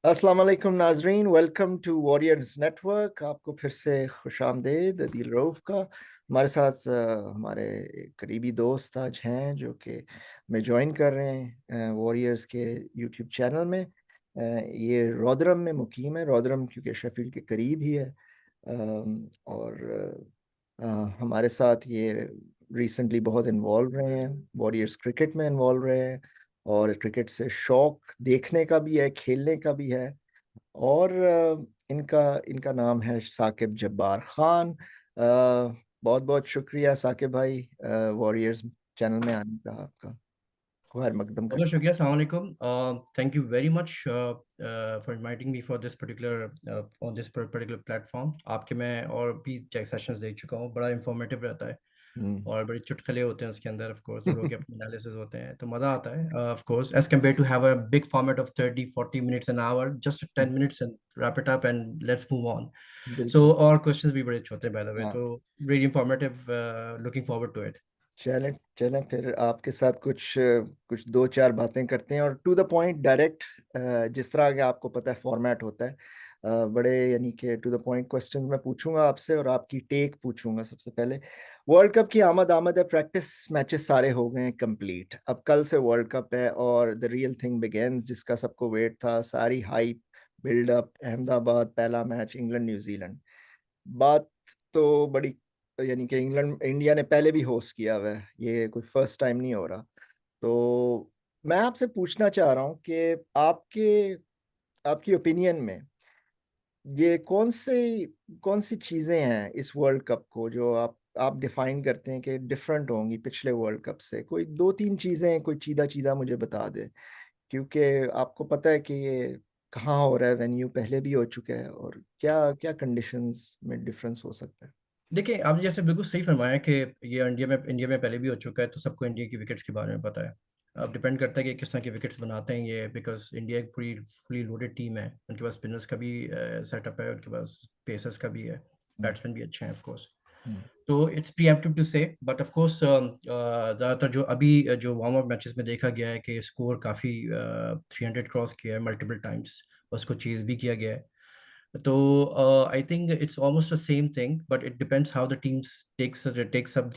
अस्सलाम वालेकुम नाजरीन, वेलकम टू वॉरियर्स नेटवर्क। आपको फिर से खुश आमदेद। अदील रऊफ का हमारे साथ हमारे करीबी दोस्त आज हैं जो कि मैं ज्वाइन कर रहे हैं वॉरियर्स के यूट्यूब चैनल में। ये रोदरम में मुकीम है, रोदरम क्योंकि शेफील्ड के करीब ही है। और हमारे साथ ये रिसेंटली बहुत इन्वॉल्व रहे हैं, वॉरियर्स क्रिकेट में इन्वॉल्व रहे हैं, और क्रिकेट से शौक देखने का भी है, खेलने का भी है। और इनका इनका नाम है साकिब जब्बार खान। बहुत बहुत शुक्रिया साकिब भाई, वॉरियर्स चैनल में आने का आपका खैर मकदम बहुत करता शुक्रिया, अस्सलाम वालेकुम। Thank you very much for inviting me for this particular on this particular platform. आपके मैं और भी सेशंस देख चुका हूँ, बड़ा इंफॉर्मेटिव रहता है हूँ। और बड़े चुटकुले होते हैं उसके अंदर। ऑफ कोर्स सब लोग के अपने एनालिसिस होते हैं तो मज़ा आता है। Of course as compared to have a big format of 30-40 minutes an hour, just 10 minutes and wrap it up and let's move on. So बिल्कुल। और क्वेश्चंस भी बड़े अच्छे होते हैं बाय द वे, हाँ, तो really informative, looking forward to it. चलें चलें फिर आपके साथ कुछ कुछ दो चार बातें करते हैं और टू द पॉइंट डायरेक्ट। जिस तरह के आपको पता है फॉर्मेट होता है, बड़े यानी कि टू द पॉइंट क्वेश्चन मैं पूछूंगा आपसे और आपकी टेक पूछूंगा। सबसे पहले, वर्ल्ड कप की आमद है, प्रैक्टिस मैचेस सारे हो गए हैं कंप्लीट, अब कल से वर्ल्ड कप है और द रियल थिंग बिगेन्स, जिसका सबको वेट था, सारी हाइप बिल्डअप, अहमदाबाद पहला मैच इंग्लैंड न्यूजीलैंड। बात तो बड़ी, यानी कि इंग्लैंड इंडिया ने पहले भी होस्ट किया हुआ है, ये कोई फर्स्ट टाइम नहीं हो रहा। तो मैं आपसे पूछना चाह रहा हूँ कि आपके आपकी ओपिनियन में ये कौन सी चीजें हैं इस वर्ल्ड कप को जो आप डिफाइन करते हैं कि डिफरेंट होंगी पिछले वर्ल्ड कप से? कोई दो तीन चीजें, कोई चीदा चीदा मुझे बता दे, क्योंकि आपको पता है कि ये कहाँ हो रहा है, वेन्यू पहले भी हो चुका है, और क्या क्या कंडीशंस में डिफरेंस हो सकता है। देखिए, आपने जैसे बिल्कुल सही फरमाया कि ये इंडिया में पहले भी हो चुका है, तो सबको इंडिया की विकेट्स के बारे में पता है। अब डिपेंड करता है कि किस तरह की विकेट्स बनाते हैं ये, बिकॉज इंडिया एक पूरी फुली लोडेड टीम है। उनके पास स्पिनर्स का भी सेटअप है, उनके पास पेसर्स का भी है, हम्म, बैट्समैन भी अच्छे हैं ऑफ कोर्स। हम्म, तो it's preemptive to say, but of course ज़्यादातर जो अभी जो वार्म अप मैचेस में देखा गया है कि स्कोर काफ़ी 300 क्रॉस किया है मल्टीपल टाइम्स, उसको चेज भी किया गया है। तो I think it's almost the same thing, but it depends how the teams takes up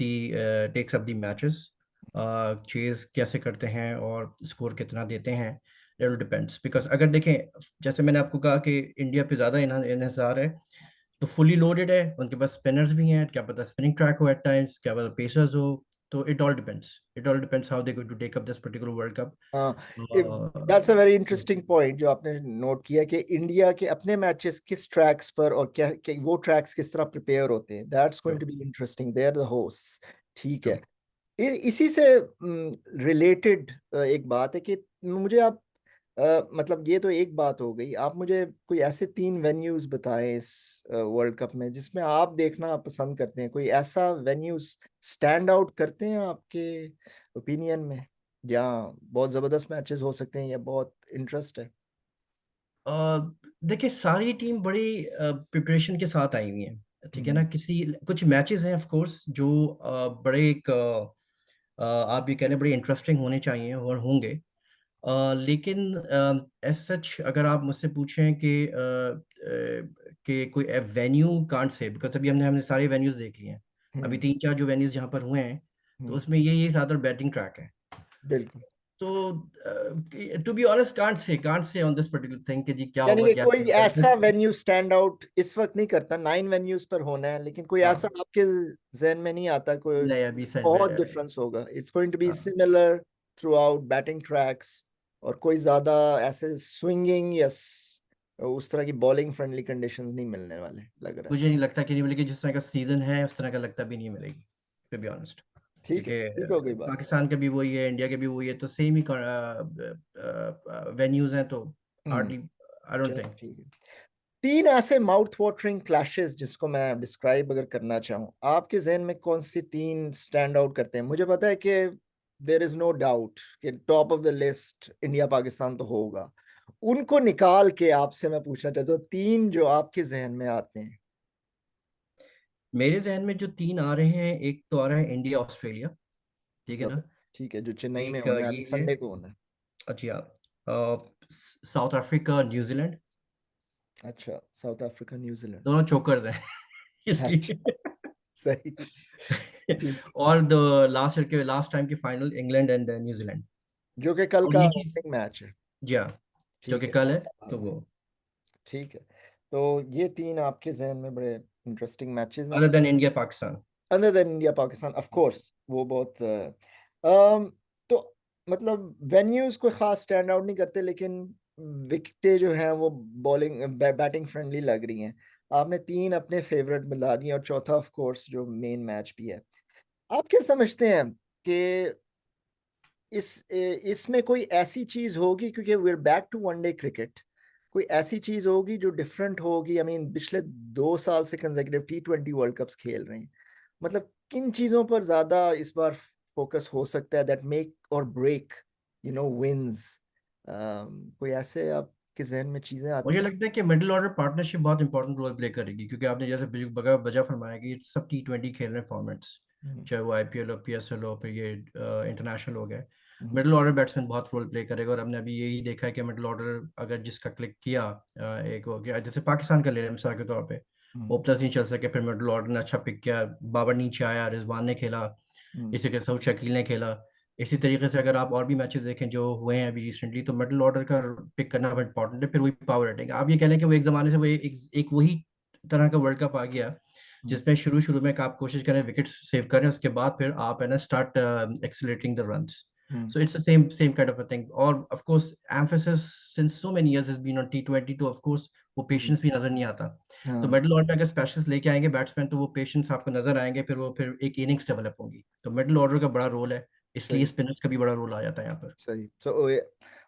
the matches. Chase कैसे करते हैं और स्कोर कितना देते हैं, it all depends. Because अगर देखें, जैसे मैंने आपको कहा कि इंडिया पे ज़्यादा इन्हिसार है, तो फुली लोडेड है, उनके पास स्पिनर्स भी हैं, क्या पता स्पिनिंग ट्रैक हो एट टाइम्स, क्या पता पेसर्स हो। तो it all depends how they going to take up this particular world cup. हाँ। That's a very interesting point जो आपने नोट किया कि इंडिया के अपने मैचेस किस ट्रैक्स पर और क्या वो ट्रैक्स किस तरह प्रिपेयर होते हैं। That's going to be interesting, they are the host. ठीक है। इसी से रिलेटेड एक बात है कि मुझे आप मतलब ये तो एक बात हो गई, आप मुझे कोई ऐसे तीन वेन्यूज बताएं इस वर्ल्ड कप में जिसमें आप देखना पसंद करते हैं, कोई ऐसा वेन्यूज स्टैंड आउट करते हैं आपके ओपिनियन में, जहाँ बहुत जबरदस्त मैचेस हो सकते हैं या बहुत इंटरेस्ट है। अ, देखिए, सारी टीम बड़ी प्रिपरेशन के साथ आई हुई है, ठीक है ना। हम्म, कुछ मैचेस हैं ऑफ कोर्स जो बड़े एक आप ये कह रहे हैं बड़े इंटरेस्टिंग होने चाहिए और होंगे। लेकिन एज सच अगर आप मुझसे पूछें कि कोई वेन्यू कांट से, बिकॉज अभी हमने हमने सारे वेन्यूज देख लिए हैं। अभी हम्म, 3-4 जो वेन्यूज जहाँ पर हुए हैं, तो हम्म, उसमें ये ज़्यादा बैटिंग ट्रैक है। बिल्कुल। तो to be honest can't say on this particular thing कि जी क्या यानी होगा कि क्या कोई नहीं होगा। ऐसा वेन्यू स्टैंड आउट इस वक्त नहीं करता, नाइन वेन्यूज पर होना है, लेकिन कोई ऐसा हाँ, आपके जहन में नहीं आता कोई नहीं अभी सर बहुत डिफरेंस होगा? इट्स गोइंग टू बी हाँ, similar through out batting tracks, और कोई ज्यादा ऐसे स्विंगिंग या उस तरह की बॉलिंग फ्रेंडली कंडीशंस नहीं मिलने वाले लग रहा है। मुझे नहीं लगता कि नहीं मिलेगी। जिस तरह का सीजन है उस तरह का लगता भी नहीं मिलेगी, टू बी ऑनेस्ट। ठीक है, क्योंकि ठीक हो गई बात। पाकिस्तान का भी वही है, इंडिया के भी वही है, तो सेम ही वेन्यूज हैं, तो हम्म, हार्डली आई डोंट चलो थिंक। ठीक है। तीन ऐसे माउथ वाटरिंग क्लैशेस जिसको मैं डिस्क्राइब अगर करना चाहूँ, आपके जहन में कौन सी तीन स्टैंड आउट करते हैं? मुझे पता है कि देर इज नो डाउट कि top of the list India Pakistan तो होगा, उनको निकाल के आपसे मैं पूछना चाहता हूँ तीन जो आपके जहन में आते हैं। मेरे जहन में जो तीन आ रहे हैं, एक तो आ रहा है इंडिया ऑस्ट्रेलिया, ठीक है सब ना। ठीक है, जो चेन्नई में एक होना है, ये अभी है, संडे को होना है। अच्छा, साउथ अफ्रीका, न्यूजीलैंड, अच्छा, साउथ अफ्रीका, न्यूजीलैंड। दोनों चोकर्स हैं इसलिए अच्छा, सही। ठीक। और द लास्ट टाइम की फाइनल इंग्लैंड एंड न्यूजीलैंड। जो कि कल और का ये चीज, ओपनिंग मैच है। जी हाँ, जो ठीक कि है, कल कल है, का तो बाद में। वो ठीक है, तो ये तीन आपके जहन में बड़े इंटरेस्टिंग मैचेस हैं। Other than India Pakistan. Other than India Pakistan, of course वो बहुत तो मतलब वेन्यूज कोई खास स्टैंड आउट नहीं करते, लेकिन विकेटें जो हैं वो बॉलिंग बैटिंग फ्रेंडली लग रही हैं। आपने तीन अपने फेवरेट मिला दिए, और चौथा ऑफ कोर्स जो मेन मैच भी है। आप क्या समझते हैं कि इसमें कोई ऐसी चीज होगी, क्योंकि we are back to one day cricket, कोई ऐसी चीज होगी जो डिफरेंट होगी? आई मीन पिछले 2 साल से कंसेक्यूटिव T20 वर्ल्ड कप्स खेल रहे हैं, मतलब किन चीजों पर ज्यादा इस बार फोकस हो सकता है दैट मेक और ब्रेक विंस? कोई ऐसे आपके जहन में चीजें आती मुझे हैं? लगता है कि मिडिल ऑर्डर पार्टनेरशिप बहुत इंपॉर्टेंट रोल प्ले करेगी, क्योंकि आपने जैसे बगा बजा फरमाया कि ये सब T20 खेल रहे हैं फॉर्मेट्स, हम्म, चाहे वो आईपीएल हो, पीएसएल हो, फिर ये इंटरनेशनल हो गए। हम्म, मिडिल ऑर्डर बैट्समैन बहुत रोल प्ले करेगा, और हमने अभी यही देखा है कि मिडिल ऑर्डर अगर जिसका क्लिक किया, एक हो गया जैसे पाकिस्तान का ले लें मिसाल के तौर पे, हम्म, ओपनर्स नहीं चल सके, फिर मिडिल ऑर्डर ने अच्छा पिक किया, बाबर नीचे आया, रिजवान ने खेला, हम्म, इसी के साथ शकील ने खेला। इसी तरीके से अगर आप और भी मैचेस देखें जो हुए हैं अभी रिसेंटली, तो मिडिल ऑर्डर का पिक करना बहुत इंपॉर्टेंट है। फिर वही पावर हिटिंग, आप ये कह लें कि वो एक जमाने से वो एक वही तरह का वर्ल्ड कप आ गया हम्म, जिसमें शुरू शुरू में आप कोशिश करें विकेट सेव करें, उसके बाद फिर आप है ना start accelerating the runs. Hmm, So it's the same kind of a thing. और of course emphasis since so many years has been on T20, तो of course वो हम्म, पेशेंस भी नजर नहीं आता। तो हाँ, मिडिल ऑर्डर में अगर स्पेशलिस्ट लेके आएंगे बैट्समैन, तो वो पेशेंस आपको नजर आएंगे, फिर वो फिर एक इनिंग्स डेवलप होगी। तो मिडिल ऑर्डर का बड़ा रोल है, इसलिए सही, स्पिनर्स का भी बड़ा रोल आ जाता है यहाँ पर। सही। तो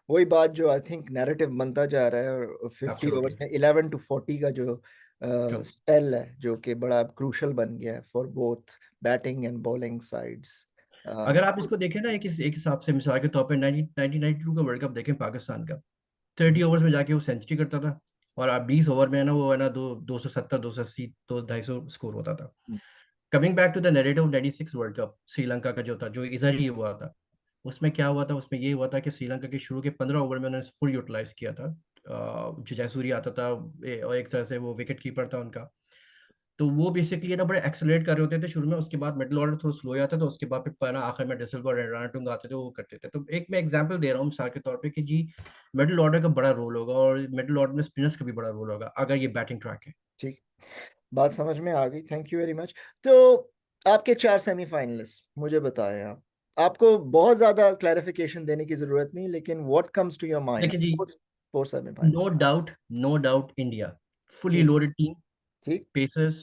वही बात जो आई थिंक नैरेटिव बनता जा रहा है, और 50 ओवर्स एब्सोल्युटली में 11 to 40 का जो ट्रू। स्पेल है, जो कि बड़ा क्रूशल बन गया है for both batting and bowling sides. अगर आप इसको देखें ना एक हिसाब से, मिसाल के तौर पर 1992 का वर्ल्ड कप देखें पाकिस्तान का, 30 ओवर्स में जाके वो सेंचुरी करता था, और आप 20 ओवर में है ना वो है ना 270, 280, 250 स्कोर होता था। Coming back to the narrative of 96 world cup Sri Lanka का जो था, जो इधर ही हुआ था, उसमें क्या हुआ था, उसमें ये हुआ था कि श्रीलंका के शुरू के 15 ओवर में उन्होंने फुल यूटिलाइज किया था। जो जयसूरी आता था, और एक तरह से वो विकेट कीपर था उनका, तो वो बेसिकली ना बड़े एक्सेलरेट कर रहे होते थे शुरू में, उसके बाद मिडिल ऑर्डर थोड़ा स्लो जाता था, तो उसके बाद फिर ना आखिर में डिसिल्वा और रणतुंग आते थे, वो करते थे। तो एक मैं एग्जांपल दे रहा हूँ मिसाल के तौर पे कि जी मिडिल ऑर्डर का बड़ा रोल होगा, और मिडिल ऑर्डर में स्पिनर्स का भी बड़ा रोल होगा अगर ये बैटिंग ट्रैक है। ठीक, बात समझ में आ गई, थैंक यू वेरी मच। तो आपके 4 सेमीफाइनलिस्ट मुझे बताएं आप। आपको बहुत ज्यादा क्लैरिफिकेशन देने की जरूरत नहीं, लेकिन what comes to your mind? देखिए जी, four semifinal. No doubt India, fully ठीक, लोडेड टीम, ठीक। Pacers,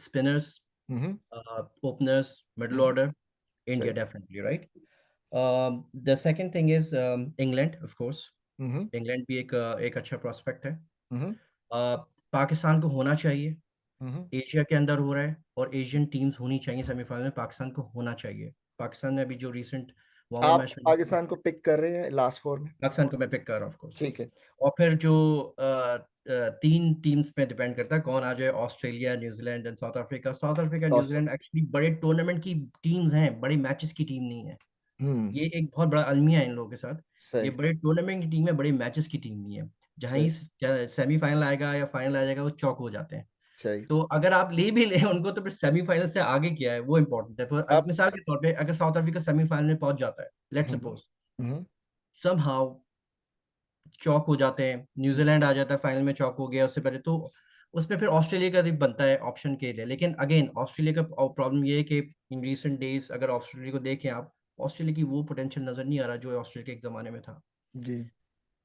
spinners, hmm, openers, middle hmm, order, India सही। Definitely right. The second thing is England of course. Hmm, England भी एक अच्छा prospect है। हम्म, पाकिस्तान को होना चाहिए, हम्म। एशिया के अंदर हो रहा है, और एशियन टीम्स होनी चाहिए सेमीफाइनल में, पाकिस्तान को होना चाहिए। पाकिस्तान ने अभी जो रिसेंट वार्म आप मैच में पाकिस्तान को पिक कर रहे हैं लास्ट फोर में? पाकिस्तान को मैं पिक कर रहा हूँ ऑफ कोर्स। ठीक है। और फिर जो तीन टीम्स पे डिपेंड करता है कौन आ जाए, Australia, New Zealand and south Africa. South Africa, औसत। न्यूजीलैंड एक्चुअली बड़े टूर्नामेंट की टीम्स हैं, बड़े मैचेस की टीम नहीं है। हम्म, ये एक बहुत बड़ा अलमिया है इन लोगों के साथ। ये सही, बड़े टूर्नामेंट की टीम है, बड़े मैचेस की टीम नहीं है। जहाँ ही सही, सेमीफाइनल आएगा या फाइनल आ जाएगा वो चौक हो जाते हैं। सही। तो अगर आप ले भी लें उनको, तो फिर सेमीफाइनल से आगे किया है वो इंपॉर्टेंट है। तो आप मिसाल के तौर पे अगर साउथ अफ्रीका सेमीफाइनल में पहुंच जाता है, let's hmm, suppose hmm, somehow choke हो जाते हैं, न्यूजीलैंड आ जाता है फाइनल में, चौक हो गया उससे पहले, तो उसमें फिर ऑस्ट्रेलिया का भी बनता है ऑप्शन के लिए। लेकिन अगेन ऑस्ट्रेलिया का प्रॉब्लम ये है कि इन रीसेंट डेज अगर ऑस्ट्रेलिया को देखें आप, ऑस्ट्रेलिया की वो पोटेंशियल नजर नहीं आ रहा जो ऑस्ट्रेलिया के एक जमाने में था। जी,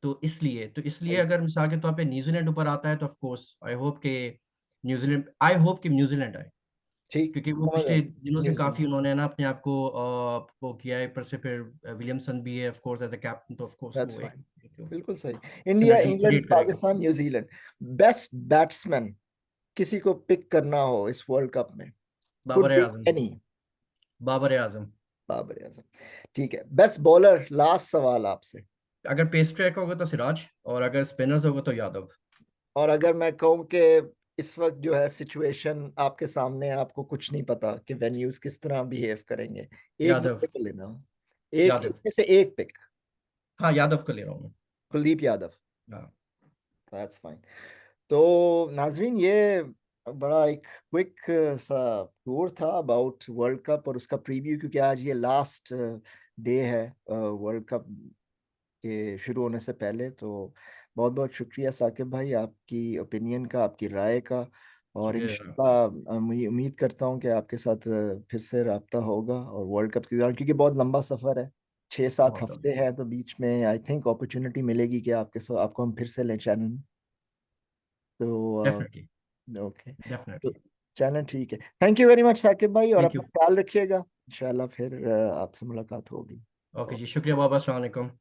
तो इसलिए सही। अगर मिसाल के तौर पे न्यूजीलैंड ऊपर आता है, तो ऑफ कोर्स आई होप कि न्यूजीलैंड आए, ठीक, क्योंकि वो समझ पिछले आया। दिनों से न्यूजीलैंड। काफी उन्होंने ना अपने आप को वो किया है, पर से फिर विलियमसन भी है of course as a captain, तो ऑफ कोर्स दैट्स वो एक फाइन, बिल्कुल सही। इंडिया, सिनर्जी इंग्लैंड, क्रिएट करेगा। पाकिस्तान, न्यूजीलैंड। बेस्ट बैट्समैन किसी को पिक करना हो इस वर्ल्ड कप में, could Babar be Azam. Any. Babar Azam. Babar Azam. ठीक है, बेस्ट बॉलर, लास्ट सवाल आपसे। अगर पेस ट्रैक होगा तो सिराज, और अगर स्पिनर्स होगा तो यादव। और अगर मैं कहूँ कि इस वक्त जो है सिचुएशन आपके सामने है, आपको कुछ नहीं पता कि वेन्यूज किस तरह बिहेव करेंगे, एक भी यादव। पिक लेना हो, एक यादव। में से एक पिक। हाँ, यादव का ले रहा हूँ मैं। कुलदीप यादव। हाँ। That's fine. तो नाजरीन, ये बड़ा एक क्विक सा टूर था अबाउट वर्ल्ड कप और उसका प्रीव्यू, क्योंकि आज ये लास्ट डे है वर्ल्ड कप के शुरू होने से पहले। तो बहुत बहुत शुक्रिया साकिब भाई, आपकी ओपिनियन का, आपकी राय का। और शुक्रिया। इंशाल्लाह मैं उम्मीद करता हूँ कि आपके साथ फिर से रब्ता होगा और वर्ल्ड कप के दौरान, क्योंकि बहुत लंबा सफ़र है, 6-7 बहुत हफ्ते हैं, तो बीच में आई थिंक अपॉर्चुनिटी मिलेगी कि आपके साथ आपको हम फिर से लें चैनल में। तो डेफिनेटली। ओके। तो डेफिनेटली। चैनल ठीक है। Thank you very much Saqib भाई, और थैंक अपना यू। ख्याल रखिएगा। इंशाल्लाह फिर आपसे मुलाकात होगी। ओके जी, शुक्रिया बाबा, अस्सलाम वालेकुम।